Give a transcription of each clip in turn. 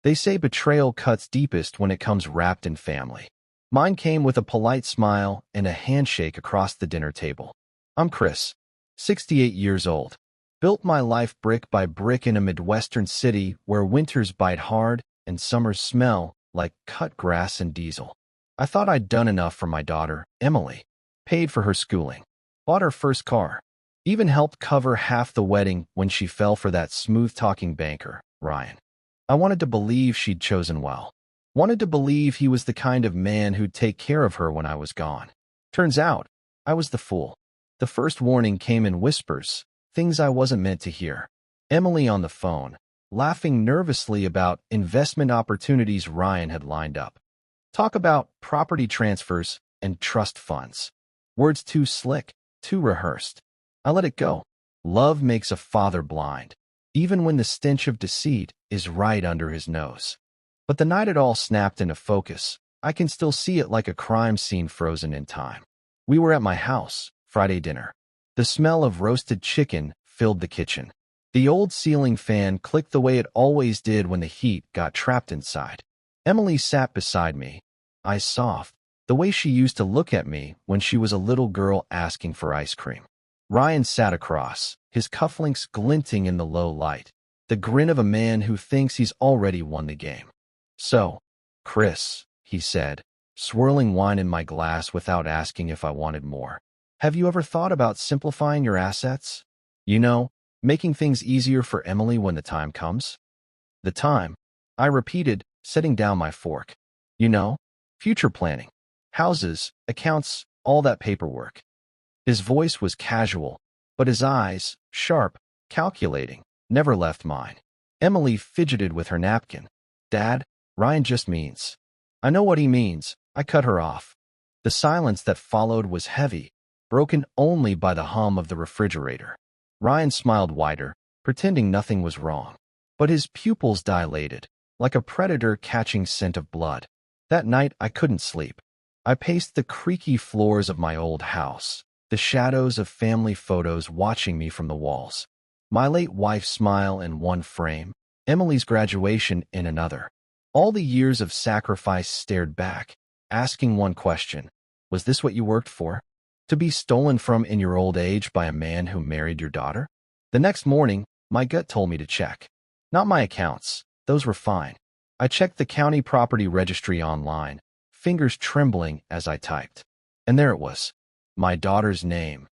They say betrayal cuts deepest when it comes wrapped in family. Mine came with a polite smile and a handshake across the dinner table. I'm Chris, 68 years old. Built my life brick by brick in a Midwestern city where winters bite hard and summers smell like cut grass and diesel. I thought I'd done enough for my daughter, Emily. Paid for her schooling. Bought her first car. Even helped cover half the wedding when she fell for that smooth-talking banker, Ryan. I wanted to believe she'd chosen well. Wanted to believe he was the kind of man who'd take care of her when I was gone. Turns out, I was the fool. The first warning came in whispers, things I wasn't meant to hear. Emily on the phone, laughing nervously about investment opportunities Ryan had lined up. Talk about property transfers and trust funds. Words too slick, too rehearsed. I let it go. Love makes a father blind, even when the stench of deceit is right under his nose. But the night it all snapped into focus, I can still see it like a crime scene frozen in time. We were at my house, Friday dinner. The smell of roasted chicken filled the kitchen. The old ceiling fan clicked the way it always did when the heat got trapped inside. Emily sat beside me, eyes soft, the way she used to look at me when she was a little girl asking for ice cream. Ryan sat across, his cufflinks glinting in the low light, the grin of a man who thinks he's already won the game. So, Chris, he said, swirling wine in my glass without asking if I wanted more. Have you ever thought about simplifying your assets? You know, making things easier for Emily when the time comes? The time, I repeated, setting down my fork. You know, future planning. Houses, accounts, all that paperwork. His voice was casual, but his eyes, sharp, calculating, never left mine. Emily fidgeted with her napkin. Dad, Ryan just means. I know what he means. I cut her off. The silence that followed was heavy, broken only by the hum of the refrigerator. Ryan smiled wider, pretending nothing was wrong. But his pupils dilated, like a predator catching scent of blood. That night I couldn't sleep. I paced the creaky floors of my old house, the shadows of family photos watching me from the walls. My late wife's smile in one frame, Emily's graduation in another. All the years of sacrifice stared back, asking one question. Was this what you worked for? To be stolen from in your old age by a man who married your daughter? The next morning, my gut told me to check. Not my accounts. Those were fine. I checked the county property registry online, fingers trembling as I typed. And there it was. My daughter's name,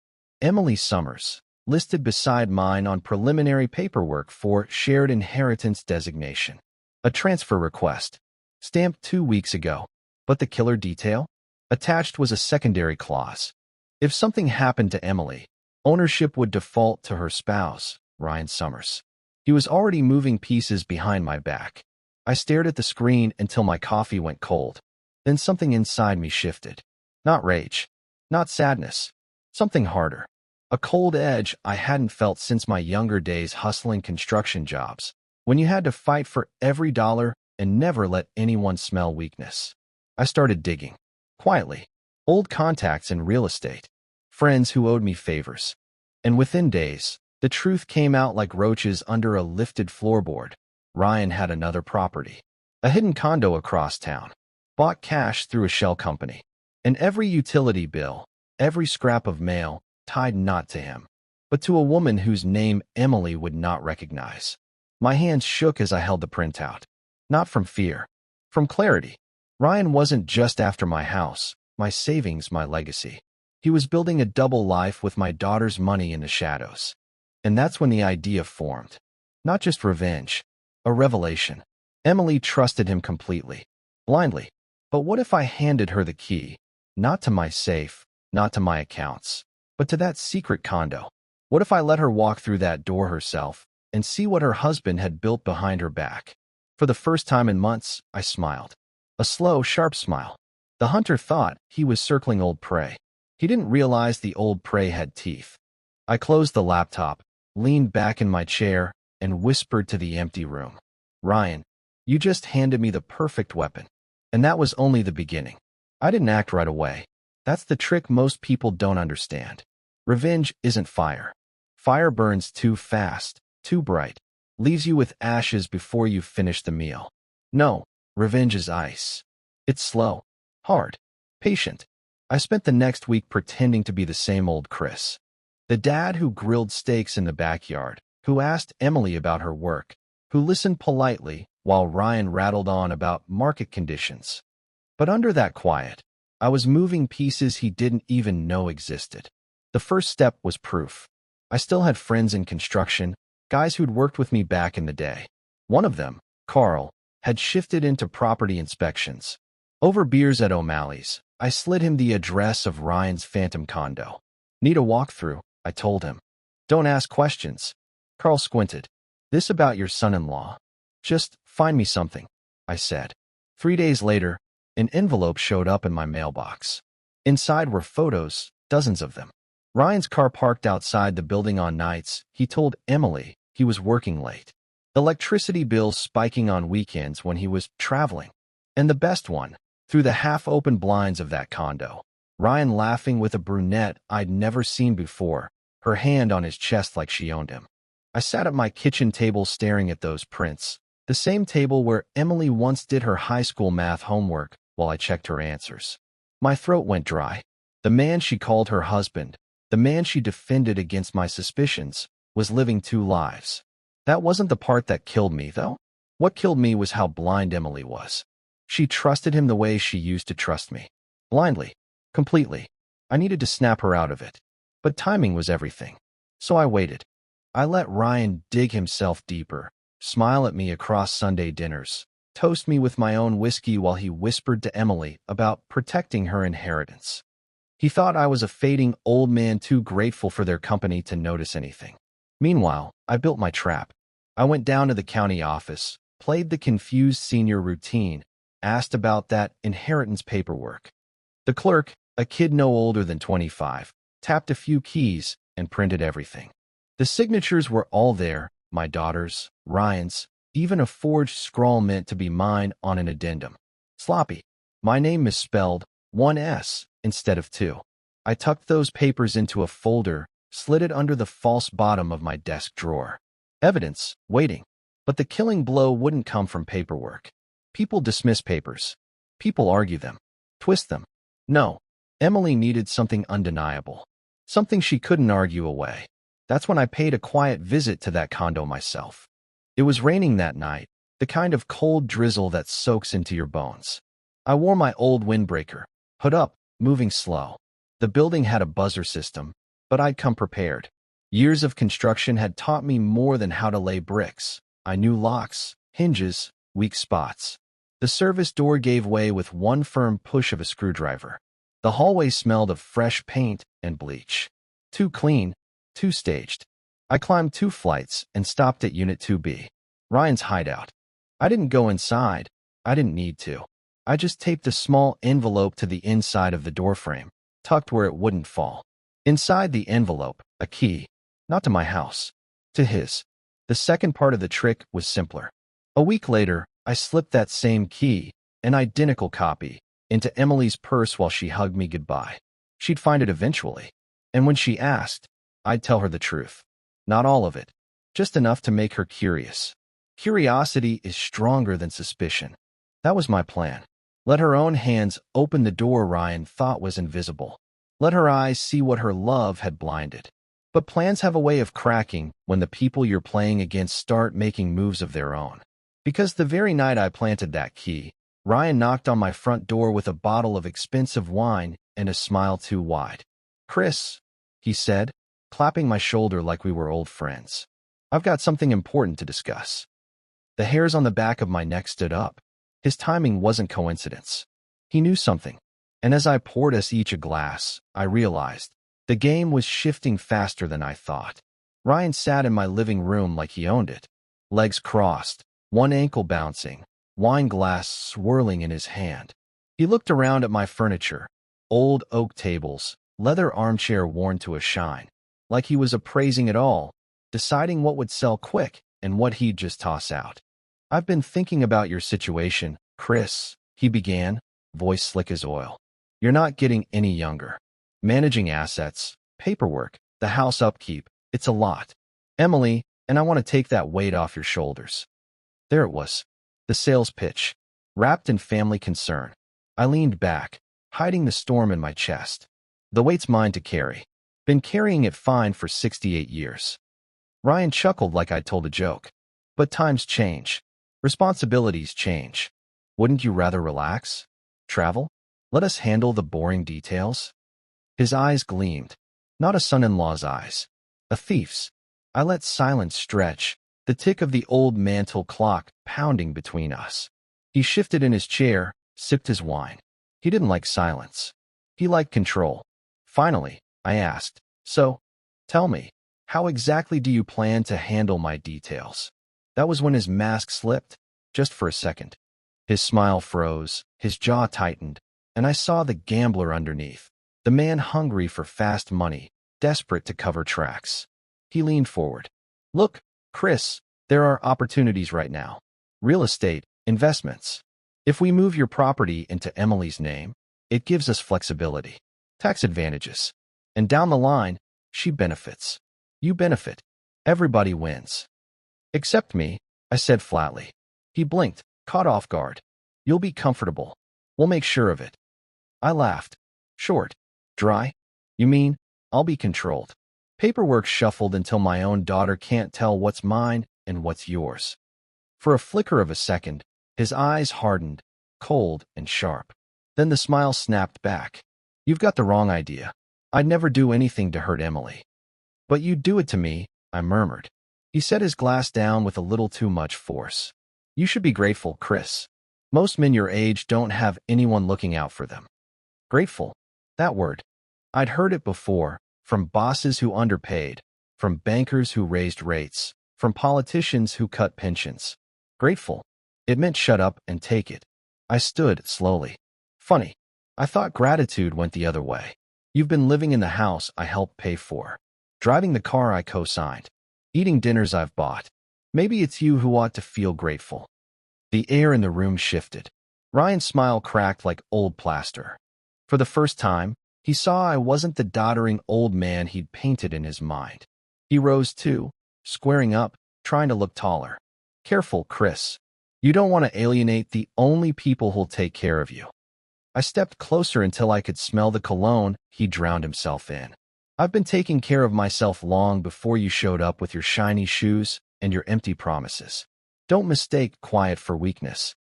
Emily Summers, listed beside mine on preliminary paperwork for shared inheritance designation. A transfer request, stamped 2 weeks ago. But the killer detail? Attached was a secondary clause. If something happened to Emily, ownership would default to her spouse, Ryan Summers. He was already moving pieces behind my back. I stared at the screen until my coffee went cold. Then something inside me shifted. Not rage. Not sadness. Something harder. A cold edge I hadn't felt since my younger days hustling construction jobs, when you had to fight for every dollar and never let anyone smell weakness. I started digging. Quietly. Old contacts in real estate. Friends who owed me favors. And within days, the truth came out like roaches under a lifted floorboard. Ryan had another property. A hidden condo across town. Bought cash through a shell company. And every utility bill, every scrap of mail, tied not to him, but to a woman whose name Emily would not recognize. My hands shook as I held the printout. Not from fear. From clarity. Ryan wasn't just after my house, my savings, my legacy. He was building a double life with my daughter's money in the shadows. And that's when the idea formed. Not just revenge. A revelation. Emily trusted him completely. Blindly. But what if I handed her the key? Not to my safe, not to my accounts, but to that secret condo. What if I let her walk through that door herself and see what her husband had built behind her back? For the first time in months, I smiled. A slow, sharp smile. The hunter thought he was circling old prey. He didn't realize the old prey had teeth. I closed the laptop, leaned back in my chair, and whispered to the empty room. Ryan, you just handed me the perfect weapon. And that was only the beginning. I didn't act right away. That's the trick most people don't understand. Revenge isn't fire. Fire burns too fast, too bright, leaves you with ashes before you finish the meal. No, revenge is ice. It's slow, hard, patient. I spent the next week pretending to be the same old Chris. The dad who grilled steaks in the backyard, who asked Emily about her work, who listened politely while Ryan rattled on about market conditions. But under that quiet, I was moving pieces he didn't even know existed. The first step was proof. I still had friends in construction, guys who'd worked with me back in the day. One of them, Carl, had shifted into property inspections. Over beers at O'Malley's, I slid him the address of Ryan's phantom condo. Need a walkthrough, I told him. Don't ask questions. Carl squinted. This about your son-in-law. Just find me something, I said. 3 days later, an envelope showed up in my mailbox. Inside were photos, dozens of them. Ryan's car parked outside the building on nights. He told Emily he was working late. Electricity bills spiking on weekends when he was traveling. And the best one, through the half-open blinds of that condo, Ryan laughing with a brunette I'd never seen before, her hand on his chest like she owned him. I sat at my kitchen table staring at those prints, the same table where Emily once did her high school math homework while I checked her answers. My throat went dry. The man she called her husband, the man she defended against my suspicions, was living two lives. That wasn't the part that killed me, though. What killed me was how blind Emily was. She trusted him the way she used to trust me. Blindly. Completely. I needed to snap her out of it. But timing was everything. So I waited. I let Ryan dig himself deeper, smile at me across Sunday dinners, toast me with my own whiskey while he whispered to Emily about protecting her inheritance. He thought I was a fading old man too grateful for their company to notice anything. Meanwhile, I built my trap. I went down to the county office, played the confused senior routine, asked about that inheritance paperwork. The clerk, a kid no older than 25, tapped a few keys and printed everything. The signatures were all there, my daughter's, Ryan's, even a forged scrawl meant to be mine on an addendum. Sloppy. My name misspelled, 1 S instead of 2. I tucked those papers into a folder, slid it under the false bottom of my desk drawer. Evidence, waiting. But the killing blow wouldn't come from paperwork. People dismiss papers. People argue them. Twist them. No. Emily needed something undeniable. Something she couldn't argue away. That's when I paid a quiet visit to that condo myself. It was raining that night, the kind of cold drizzle that soaks into your bones. I wore my old windbreaker, hood up, moving slow. The building had a buzzer system, but I'd come prepared. Years of construction had taught me more than how to lay bricks. I knew locks, hinges, weak spots. The service door gave way with one firm push of a screwdriver. The hallway smelled of fresh paint and bleach. Too clean, too staged. I climbed 2 flights and stopped at Unit 2B, Ryan's hideout. I didn't go inside. I didn't need to. I just taped a small envelope to the inside of the doorframe, tucked where it wouldn't fall. Inside the envelope, a key, not to my house, to his. The second part of the trick was simpler. A week later, I slipped that same key, an identical copy, into Emily's purse while she hugged me goodbye. She'd find it eventually. And when she asked, I'd tell her the truth. Not all of it, just enough to make her curious. Curiosity is stronger than suspicion. That was my plan. Let her own hands open the door Ryan thought was invisible. Let her eyes see what her love had blinded. But plans have a way of cracking when the people you're playing against start making moves of their own. Because the very night I planted that key, Ryan knocked on my front door with a bottle of expensive wine and a smile too wide. Chris, he said, clapping my shoulder like we were old friends. I've got something important to discuss. The hairs on the back of my neck stood up. His timing wasn't coincidence. He knew something. And as I poured us each a glass, I realized the game was shifting faster than I thought. Ryan sat in my living room like he owned it. Legs crossed, one ankle bouncing, wine glass swirling in his hand. He looked around at my furniture, old oak tables, leather armchair worn to a shine, like he was appraising it all, deciding what would sell quick and what he'd just toss out. I've been thinking about your situation, Chris, he began, voice slick as oil. You're not getting any younger. Managing assets, paperwork, the house upkeep, it's a lot. Emily, and I want to take that weight off your shoulders. There it was. The sales pitch. Wrapped in family concern. I leaned back, hiding the storm in my chest. The weight's mine to carry. Been carrying it fine for 68 years. Ryan chuckled like I'd told a joke. But times change. Responsibilities change. Wouldn't you rather relax? Travel? Let us handle the boring details? His eyes gleamed. Not a son-in-law's eyes. A thief's. I let silence stretch, the tick of the old mantel clock pounding between us. He shifted in his chair, sipped his wine. He didn't like silence. He liked control. Finally, I asked, so, tell me, how exactly do you plan to handle my details? That was when his mask slipped, just for a second. His smile froze, his jaw tightened, and I saw the gambler underneath, the man hungry for fast money, desperate to cover tracks. He leaned forward. Look, Chris, there are opportunities right now. Real estate, investments. If we move your property into Emily's name, it gives us flexibility, tax advantages. And down the line, she benefits. You benefit. Everybody wins. Except me, I said flatly. He blinked, caught off guard. You'll be comfortable. We'll make sure of it. I laughed. Short. Dry? You mean, I'll be controlled. Paperwork shuffled until my own daughter can't tell what's mine and what's yours. For a flicker of a second, his eyes hardened, cold and sharp. Then the smile snapped back. You've got the wrong idea. I'd never do anything to hurt Emily. But you'd do it to me, I murmured. He set his glass down with a little too much force. You should be grateful, Chris. Most men your age don't have anyone looking out for them. Grateful. That word. I'd heard it before, from bosses who underpaid, from bankers who raised rates, from politicians who cut pensions. Grateful. It meant shut up and take it. I stood slowly. Funny. I thought gratitude went the other way. You've been living in the house I helped pay for, driving the car I co-signed, eating dinners I've bought. Maybe it's you who ought to feel grateful. The air in the room shifted. Ryan's smile cracked like old plaster. For the first time, he saw I wasn't the doddering old man he'd painted in his mind. He rose too, squaring up, trying to look taller. Careful, Chris. You don't want to alienate the only people who'll take care of you. I stepped closer until I could smell the cologne he drowned himself in. I've been taking care of myself long before you showed up with your shiny shoes and your empty promises. Don't mistake quiet for weakness.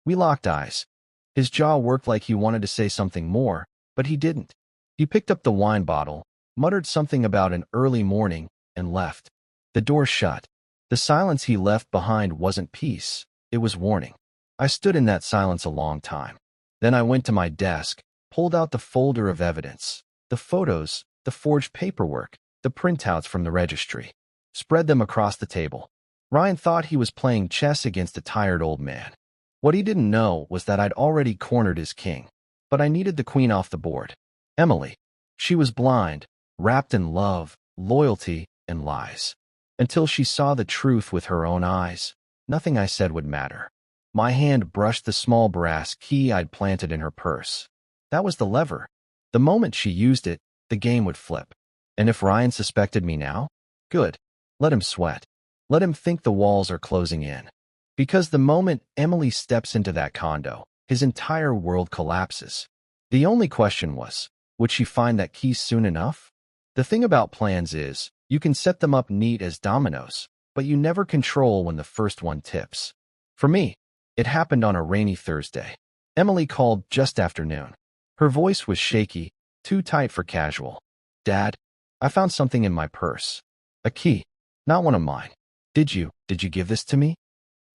We locked eyes. His jaw worked like he wanted to say something more, but he didn't. He picked up the wine bottle, muttered something about an early morning, and left. The door shut. The silence he left behind wasn't peace, it was warning. I stood in that silence a long time. Then I went to my desk, pulled out the folder of evidence, the photos, the forged paperwork, the printouts from the registry, spread them across the table. Ryan thought he was playing chess against a tired old man. What he didn't know was that I'd already cornered his king, but I needed the queen off the board. Emily. She was blind, wrapped in love, loyalty, and lies. Until she saw the truth with her own eyes, nothing I said would matter. My hand brushed the small brass key I'd planted in her purse. That was the lever. The moment she used it, the game would flip. And if Ryan suspected me now? Good. Let him sweat. Let him think the walls are closing in. Because the moment Emily steps into that condo, his entire world collapses. The only question was, would she find that key soon enough? The thing about plans is, you can set them up neat as dominoes, but you never control when the first one tips. For me, it happened on a rainy Thursday. Emily called just after noon. Her voice was shaky, too tight for casual. Dad, I found something in my purse. A key. Not one of mine. Did you give this to me?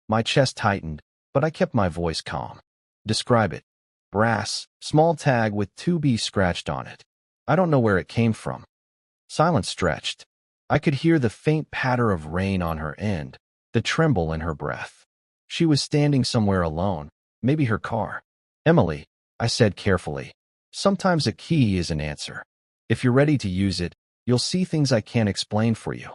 My chest tightened, but I kept my voice calm. Describe it. Brass, small tag with 2B scratched on it. I don't know where it came from. Silence stretched. I could hear the faint patter of rain on her end, the tremble in her breath. She was standing somewhere alone, maybe her car. Emily, I said carefully, sometimes a key is an answer. If you're ready to use it, you'll see things I can't explain for you.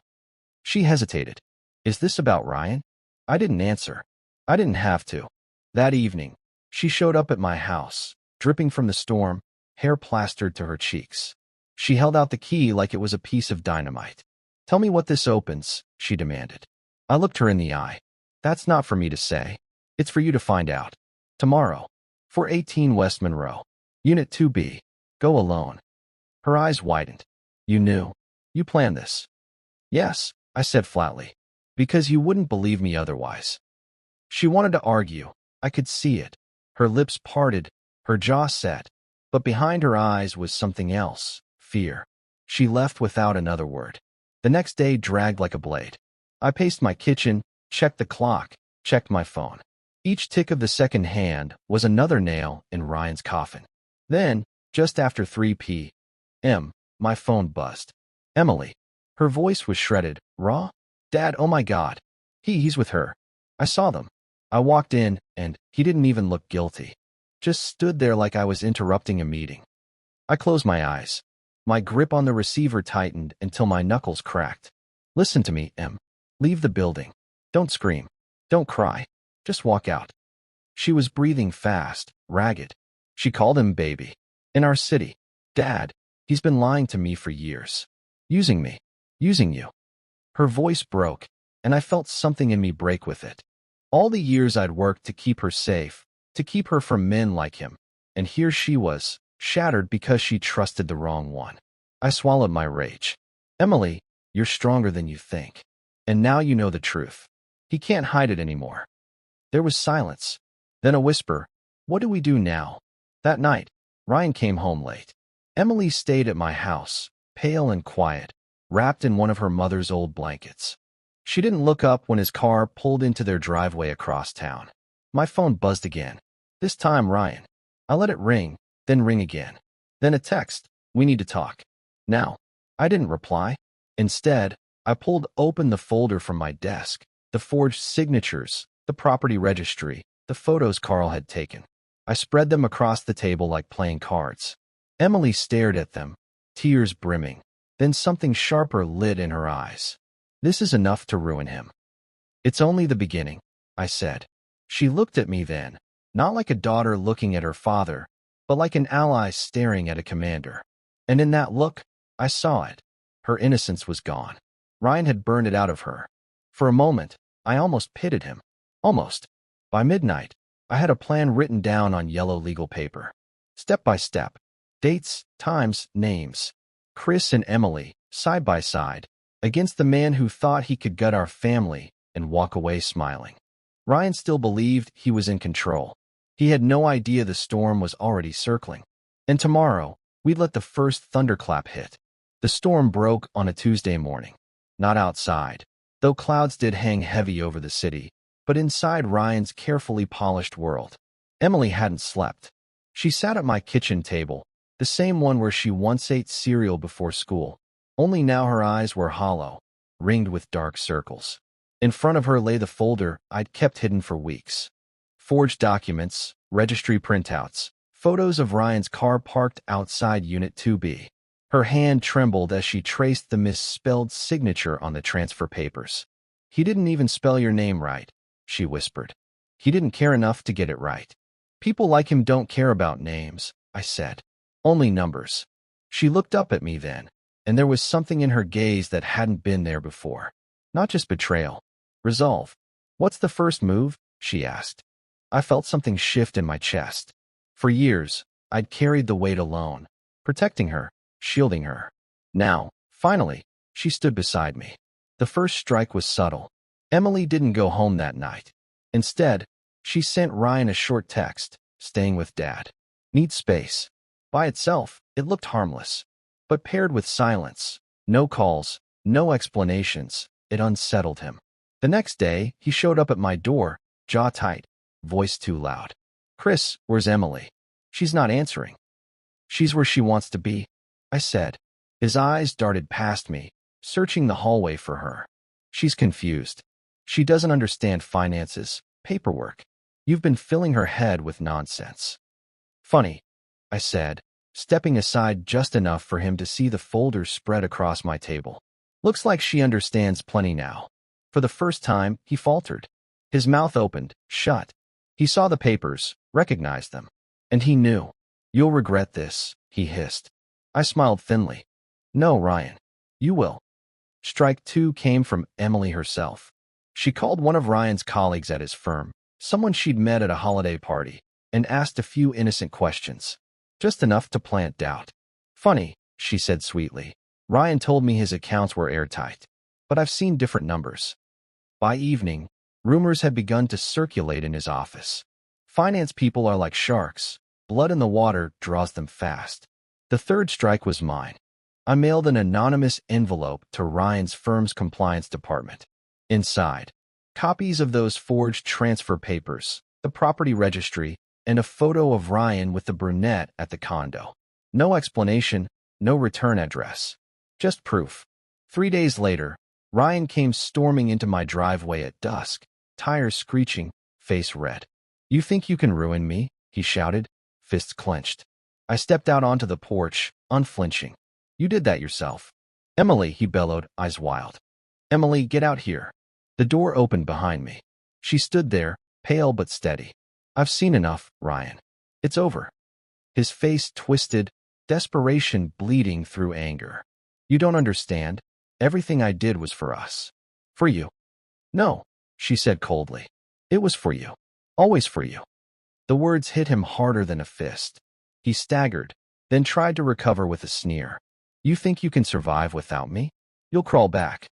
She hesitated. Is this about Ryan? I didn't answer. I didn't have to. That evening, she showed up at my house, dripping from the storm, hair plastered to her cheeks. She held out the key like it was a piece of dynamite. Tell me what this opens, she demanded. I looked her in the eye. That's not for me to say. It's for you to find out. Tomorrow. 418 West Monroe. Unit 2B. Go alone. Her eyes widened. You knew. You planned this. Yes, I said flatly. Because you wouldn't believe me otherwise. She wanted to argue. I could see it. Her lips parted, her jaw set. But behind her eyes was something else. Fear. She left without another word. The next day dragged like a blade. I paced my kitchen, checked the clock, checked my phone. Each tick of the second hand was another nail in Ryan's coffin. Then, just after 3 p.m., my phone buzzed. Emily. Her voice was shredded, raw. Dad, oh my God. He's with her. I saw them. I walked in, and he didn't even look guilty. Just stood there like I was interrupting a meeting. I closed my eyes. My grip on the receiver tightened until my knuckles cracked. Listen to me, Em. Leave the building. Don't scream. Don't cry. Just walk out. She was breathing fast, ragged. She called him baby. In our city. Dad, he's been lying to me for years. Using me. Using you. Her voice broke, and I felt something in me break with it. All the years I'd worked to keep her safe, to keep her from men like him, and here she was, shattered because she trusted the wrong one. I swallowed my rage. Emily, you're stronger than you think. And now you know the truth. He can't hide it anymore. There was silence. Then a whisper. What do we do now? That night, Ryan came home late. Emily stayed at my house, pale and quiet, wrapped in one of her mother's old blankets. She didn't look up when his car pulled into their driveway across town. My phone buzzed again. This time Ryan. I let it ring, then ring again. Then a text. We need to talk. Now. I didn't reply. Instead, I pulled open the folder from my desk, the forged signatures, the property registry, the photos Carl had taken. I spread them across the table like playing cards. Emily stared at them, tears brimming. Then something sharper lit in her eyes. This is enough to ruin him. It's only the beginning, I said. She looked at me then, not like a daughter looking at her father, but like an ally staring at a commander. And in that look, I saw it. Her innocence was gone. Ryan had burned it out of her. For a moment, I almost pitied him. Almost. By midnight, I had a plan written down on yellow legal paper. Step by step. Dates, times, names. Chris and Emily, side by side, against the man who thought he could gut our family and walk away smiling. Ryan still believed he was in control. He had no idea the storm was already circling. And tomorrow, we'd let the first thunderclap hit. The storm broke on a Tuesday morning. Not outside, though clouds did hang heavy over the city, but inside Ryan's carefully polished world. Emily hadn't slept. She sat at my kitchen table, the same one where she once ate cereal before school. Only now her eyes were hollow, ringed with dark circles. In front of her lay the folder I'd kept hidden for weeks. Forged documents, registry printouts, photos of Ryan's car parked outside Unit 2B. Her hand trembled as she traced the misspelled signature on the transfer papers. He didn't even spell your name right, she whispered. He didn't care enough to get it right. People like him don't care about names, I said. Only numbers. She looked up at me then, and there was something in her gaze that hadn't been there before. Not just betrayal. Resolve. What's the first move? She asked. I felt something shift in my chest. For years, I'd carried the weight alone, protecting her, shielding her. Now, finally, she stood beside me. The first strike was subtle. Emily didn't go home that night. Instead, she sent Ryan a short text, staying with Dad. Need space. By itself, it looked harmless. But paired with silence, no calls, no explanations, it unsettled him. The next day, he showed up at my door, jaw tight, voice too loud. Chris, where's Emily? She's not answering. She's where she wants to be, I said. His eyes darted past me, searching the hallway for her. She's confused. She doesn't understand finances, paperwork. You've been filling her head with nonsense. Funny, I said, stepping aside just enough for him to see the folder spread across my table. Looks like she understands plenty now. For the first time, he faltered. His mouth opened, shut. He saw the papers, recognized them. And he knew. You'll regret this, he hissed. I smiled thinly. No, Ryan. You will. Strike two came from Emily herself. She called one of Ryan's colleagues at his firm, someone she'd met at a holiday party, and asked a few innocent questions. Just enough to plant doubt. Funny, she said sweetly. Ryan told me his accounts were airtight, but I've seen different numbers. By evening, rumors had begun to circulate in his office. Finance people are like sharks. Blood in the water draws them fast. The third strike was mine. I mailed an anonymous envelope to Ryan's firm's compliance department. Inside, copies of those forged transfer papers, the property registry, and a photo of Ryan with the brunette at the condo. No explanation, no return address. Just proof. 3 days later, Ryan came storming into my driveway at dusk, tires screeching, face red. "You think you can ruin me?" he shouted, fists clenched. I stepped out onto the porch, unflinching. "You did that yourself." "Emily," he bellowed, eyes wild. "Emily, get out here." The door opened behind me. She stood there, pale but steady. "I've seen enough, Ryan. It's over." His face twisted, desperation bleeding through anger. "You don't understand. Everything I did was for us. For you." "No," she said coldly. "It was for you. Always for you." The words hit him harder than a fist. He staggered, then tried to recover with a sneer. "You think you can survive without me? You'll crawl back."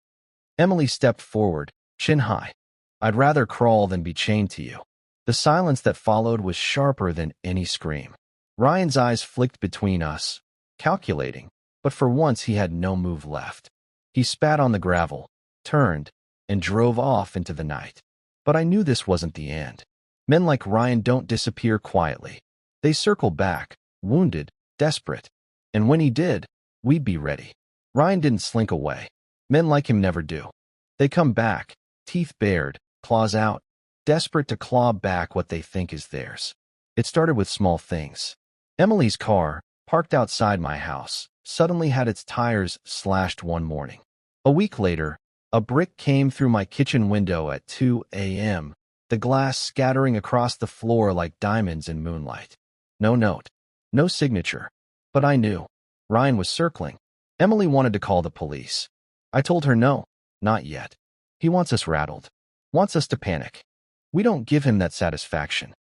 Emily stepped forward, chin high. "I'd rather crawl than be chained to you." The silence that followed was sharper than any scream. Ryan's eyes flicked between us, calculating, but for once he had no move left. He spat on the gravel, turned, and drove off into the night. But I knew this wasn't the end. Men like Ryan don't disappear quietly. They circle back, wounded, desperate. And when he did, we'd be ready. Ryan didn't slink away. Men like him never do. They come back, teeth bared, claws out, desperate to claw back what they think is theirs. It started with small things. Emily's car, parked outside my house, suddenly had its tires slashed one morning. A week later, a brick came through my kitchen window at 2 a.m., the glass scattering across the floor like diamonds in moonlight. No note, no signature. But I knew. Ryan was circling. Emily wanted to call the police. I told her no, not yet. He wants us rattled. Wants us to panic. We don't give him that satisfaction.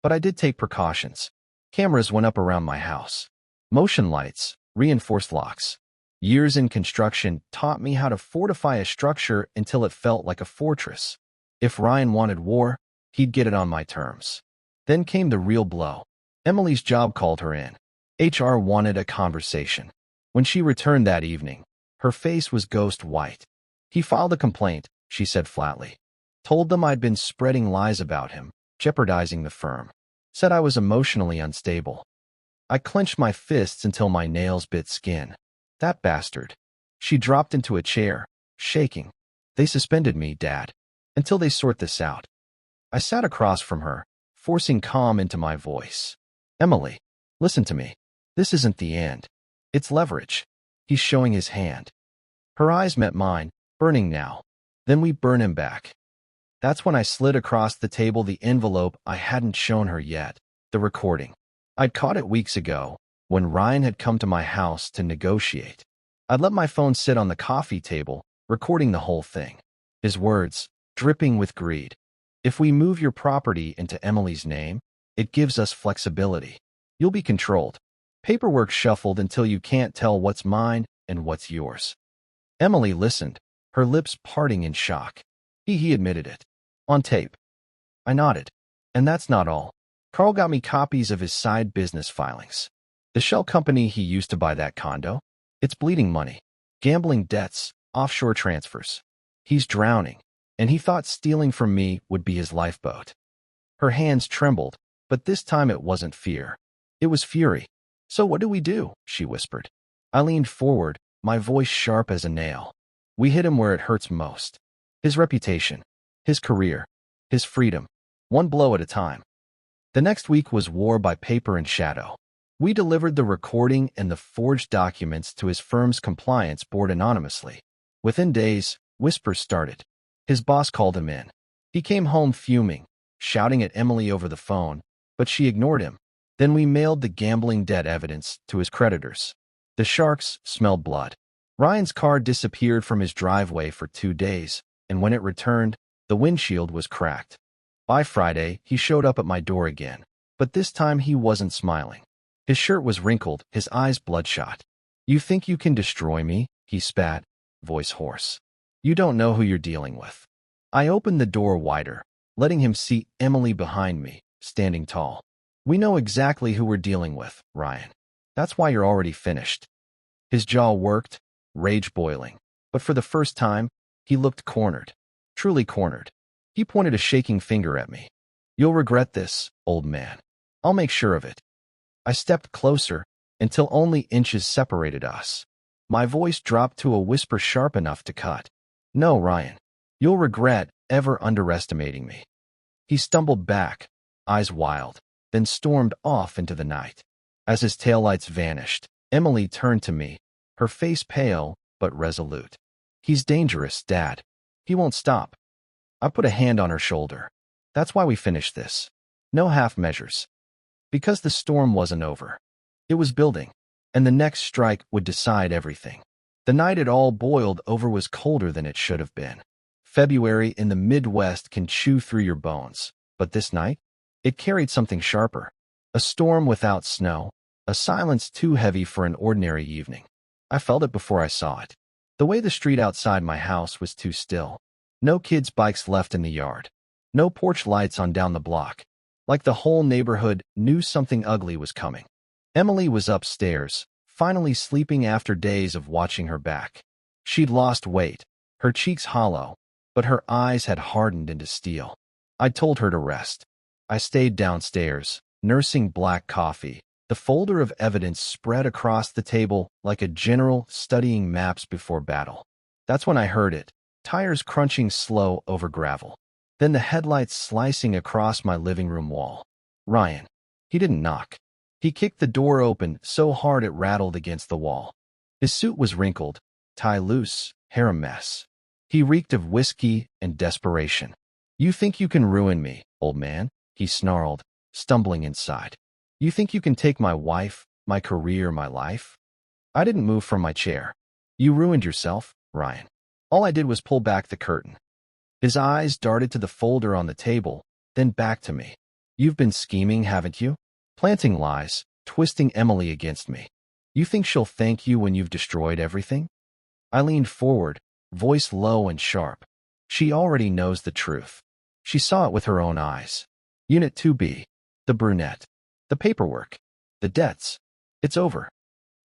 But I did take precautions. Cameras went up around my house. Motion lights, reinforced locks. Years in construction taught me how to fortify a structure until it felt like a fortress. If Ryan wanted war, he'd get it on my terms. Then came the real blow. Emily's job called her in. HR wanted a conversation. When she returned that evening, her face was ghost white. "He filed a complaint," she said flatly. "Told them I'd been spreading lies about him, jeopardizing the firm. Said I was emotionally unstable." I clenched my fists until my nails bit skin. That bastard. She dropped into a chair, shaking. "They suspended me, Dad, until they sort this out." I sat across from her, forcing calm into my voice. "Emily, listen to me. This isn't the end. It's leverage." He's showing his hand. Her eyes met mine, burning now. "Then we burn him back." That's when I slid across the table the envelope I hadn't shown her yet, the recording. I'd caught it weeks ago, when Ryan had come to my house to negotiate. I'd let my phone sit on the coffee table, recording the whole thing. His words, dripping with greed. "If we move your property into Emily's name, it gives us flexibility. You'll be controlled. Paperwork shuffled until you can't tell what's mine and what's yours." Emily listened, her lips parting in shock. He admitted it. On tape. I nodded. "And that's not all. Carl got me copies of his side business filings. The shell company he used to buy that condo. It's bleeding money. Gambling debts, offshore transfers. He's drowning, and he thought stealing from me would be his lifeboat." Her hands trembled, but this time it wasn't fear. It was fury. "So what do we do?" she whispered. I leaned forward, my voice sharp as a nail. "We hit him where it hurts most. His reputation, his career, his freedom. One blow at a time." The next week was war by paper and shadow. We delivered the recording and the forged documents to his firm's compliance board anonymously. Within days, whispers started. His boss called him in. He came home fuming, shouting at Emily over the phone, but she ignored him. Then we mailed the gambling debt evidence to his creditors. The sharks smelled blood. Ryan's car disappeared from his driveway for 2 days, and when it returned, the windshield was cracked. By Friday, he showed up at my door again, but this time he wasn't smiling. His shirt was wrinkled, his eyes bloodshot. "You think you can destroy me?" he spat, voice hoarse. "You don't know who you're dealing with." I opened the door wider, letting him see Emily behind me, standing tall. "We know exactly who we're dealing with, Ryan. That's why you're already finished." His jaw worked, rage boiling, but for the first time, he looked cornered, truly cornered. He pointed a shaking finger at me. "You'll regret this, old man. I'll make sure of it." I stepped closer until only inches separated us. My voice dropped to a whisper sharp enough to cut. "No, Ryan. You'll regret ever underestimating me." He stumbled back, eyes wild, then stormed off into the night. As his taillights vanished, Emily turned to me, her face pale but resolute. "He's dangerous, Dad. He won't stop." I put a hand on her shoulder. "That's why we finished this. No half measures." Because the storm wasn't over. It was building, and the next strike would decide everything. The night it all boiled over was colder than it should have been. February in the Midwest can chew through your bones, but this night, it carried something sharper. A storm without snow, a silence too heavy for an ordinary evening. I felt it before I saw it. The way the street outside my house was too still. No kids' bikes left in the yard. No porch lights on down the block. Like the whole neighborhood knew something ugly was coming. Emily was upstairs, finally sleeping after days of watching her back. She'd lost weight, her cheeks hollow, but her eyes had hardened into steel. I told her to rest. I stayed downstairs, nursing black coffee, the folder of evidence spread across the table like a general studying maps before battle. That's when I heard it, tires crunching slow over gravel. Then the headlights slicing across my living room wall. Ryan. He didn't knock. He kicked the door open so hard it rattled against the wall. His suit was wrinkled, tie loose, hair a mess. He reeked of whiskey and desperation. "You think you can ruin me, old man?" he snarled, stumbling inside. "You think you can take my wife, my career, my life?" I didn't move from my chair. "You ruined yourself, Ryan." All I did was pull back the curtain. His eyes darted to the folder on the table, then back to me. "You've been scheming, haven't you? Planting lies, twisting Emily against me. You think she'll thank you when you've destroyed everything?" I leaned forward, voice low and sharp. "She already knows the truth. She saw it with her own eyes. Unit 2B, the brunette, the paperwork, the debts. It's over."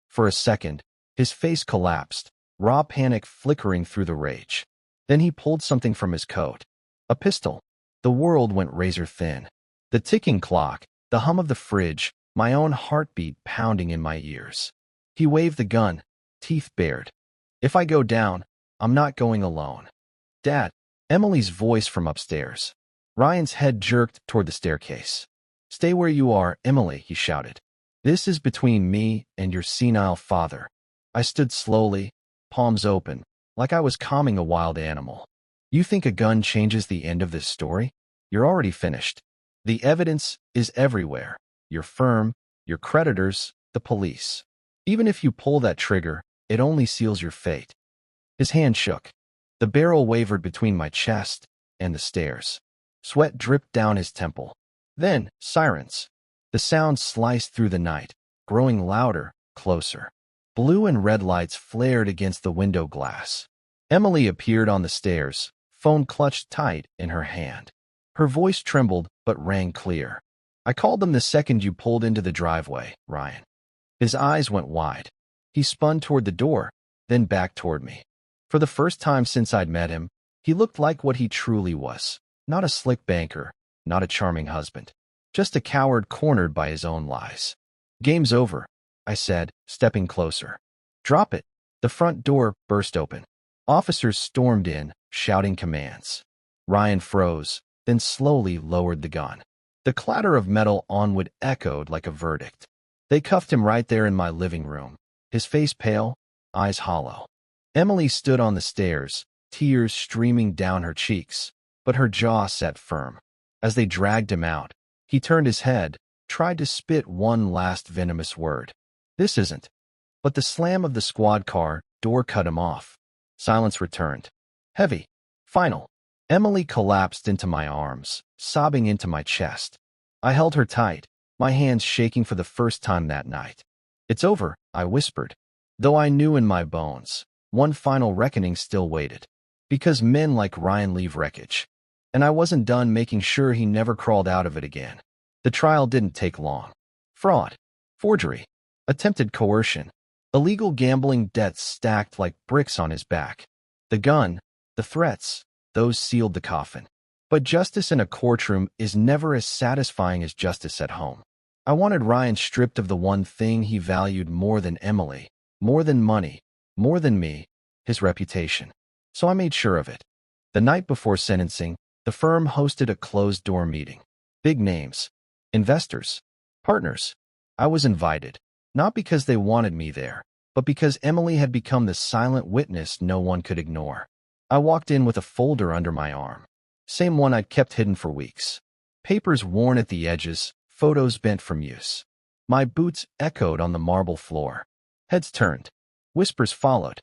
For a second, his face collapsed, raw panic flickering through the rage. Then he pulled something from his coat. A pistol. The world went razor thin. The ticking clock, the hum of the fridge, my own heartbeat pounding in my ears. He waved the gun, teeth bared. "If I go down, I'm not going alone." "Dad." Emily's voice from upstairs. Ryan's head jerked toward the staircase. "Stay where you are, Emily," he shouted. "This is between me and your senile father." I stood slowly, palms open, like I was calming a wild animal. "You think a gun changes the end of this story? You're already finished. The evidence is everywhere. Your firm, your creditors, the police. Even if you pull that trigger, it only seals your fate." His hand shook. The barrel wavered between my chest and the stairs. Sweat dripped down his temple. Then, sirens. The sound sliced through the night, growing louder, closer. Blue and red lights flared against the window glass. Emily appeared on the stairs, phone clutched tight in her hand. Her voice trembled but rang clear. "I called them the second you pulled into the driveway, Ryan." His eyes went wide. He spun toward the door, then back toward me. For the first time since I'd met him, he looked like what he truly was. Not a slick banker, not a charming husband. Just a coward cornered by his own lies. "Game's over," I said, stepping closer. "Drop it." The front door burst open. Officers stormed in, shouting commands. Ryan froze, then slowly lowered the gun. The clatter of metal on wood echoed like a verdict. They cuffed him right there in my living room, his face pale, eyes hollow. Emily stood on the stairs, tears streaming down her cheeks, but her jaw set firm. As they dragged him out, he turned his head, tried to spit one last venomous word. "This isn't." But the slam of the squad car door cut him off. Silence returned. Heavy. Final. Emily collapsed into my arms, sobbing into my chest. I held her tight, my hands shaking for the first time that night. "It's over," I whispered, though I knew in my bones, one final reckoning still waited. Because men like Ryan leave wreckage. And I wasn't done making sure he never crawled out of it again. The trial didn't take long. Fraud, forgery, attempted coercion, illegal gambling debts stacked like bricks on his back. The gun, the threats, those sealed the coffin. But justice in a courtroom is never as satisfying as justice at home. I wanted Ryan stripped of the one thing he valued more than Emily, more than money, more than me, his reputation. So I made sure of it. The night before sentencing, the firm hosted a closed-door meeting. Big names, investors, partners. I was invited, not because they wanted me there, but because Emily had become the silent witness no one could ignore. I walked in with a folder under my arm, same one I'd kept hidden for weeks. Papers worn at the edges, photos bent from use. My boots echoed on the marble floor. Heads turned. Whispers followed.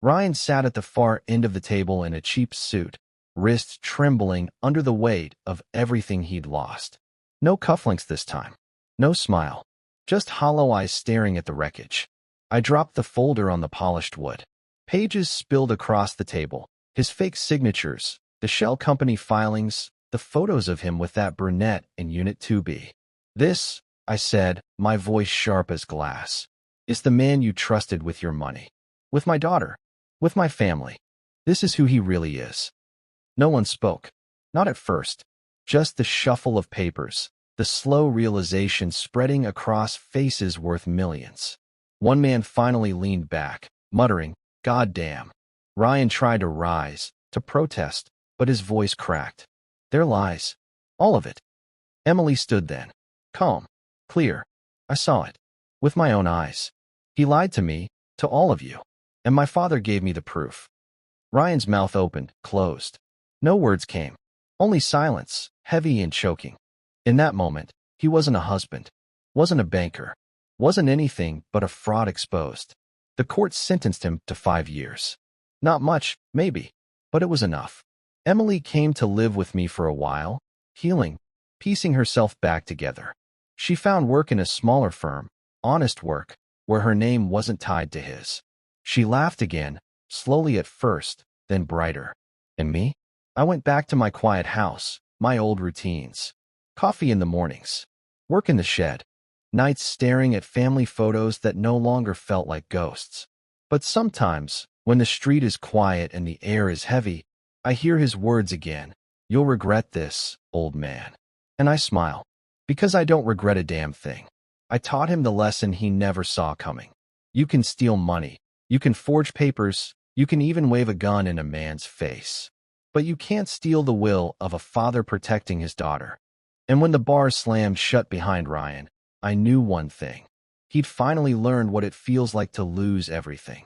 Ryan sat at the far end of the table in a cheap suit, wrists trembling under the weight of everything he'd lost. No cufflinks this time. No smile. Just hollow eyes staring at the wreckage. I dropped the folder on the polished wood. Pages spilled across the table. His fake signatures, the shell company filings, the photos of him with that brunette in Unit 2B. "This," I said, my voice sharp as glass, "is the man you trusted with your money. With my daughter. With my family. This is who he really is." No one spoke. Not at first. Just the shuffle of papers, the slow realization spreading across faces worth millions. One man finally leaned back, muttering, "God damn." Ryan tried to rise, to protest, but his voice cracked. "Their lies. All of it." Emily stood then. Calm. Clear. I saw it. With my own eyes. "He lied to me, to all of you. And my father gave me the proof." Ryan's mouth opened, closed. No words came. Only silence, heavy and choking. In that moment, he wasn't a husband. Wasn't a banker. Wasn't anything but a fraud exposed. The court sentenced him to 5 years. Not much, maybe, but it was enough. Emily came to live with me for a while, healing, piecing herself back together. She found work in a smaller firm, honest work, where her name wasn't tied to his. She laughed again, slowly at first, then brighter. And me? I went back to my quiet house, my old routines. Coffee in the mornings. Work in the shed. Nights staring at family photos that no longer felt like ghosts. But sometimes, when the street is quiet and the air is heavy, I hear his words again. "You'll regret this, old man." And I smile. Because I don't regret a damn thing. I taught him the lesson he never saw coming. You can steal money. You can forge papers. You can even wave a gun in a man's face. But you can't steal the will of a father protecting his daughter. And when the bar slammed shut behind Ryan, I knew one thing. He'd finally learned what it feels like to lose everything.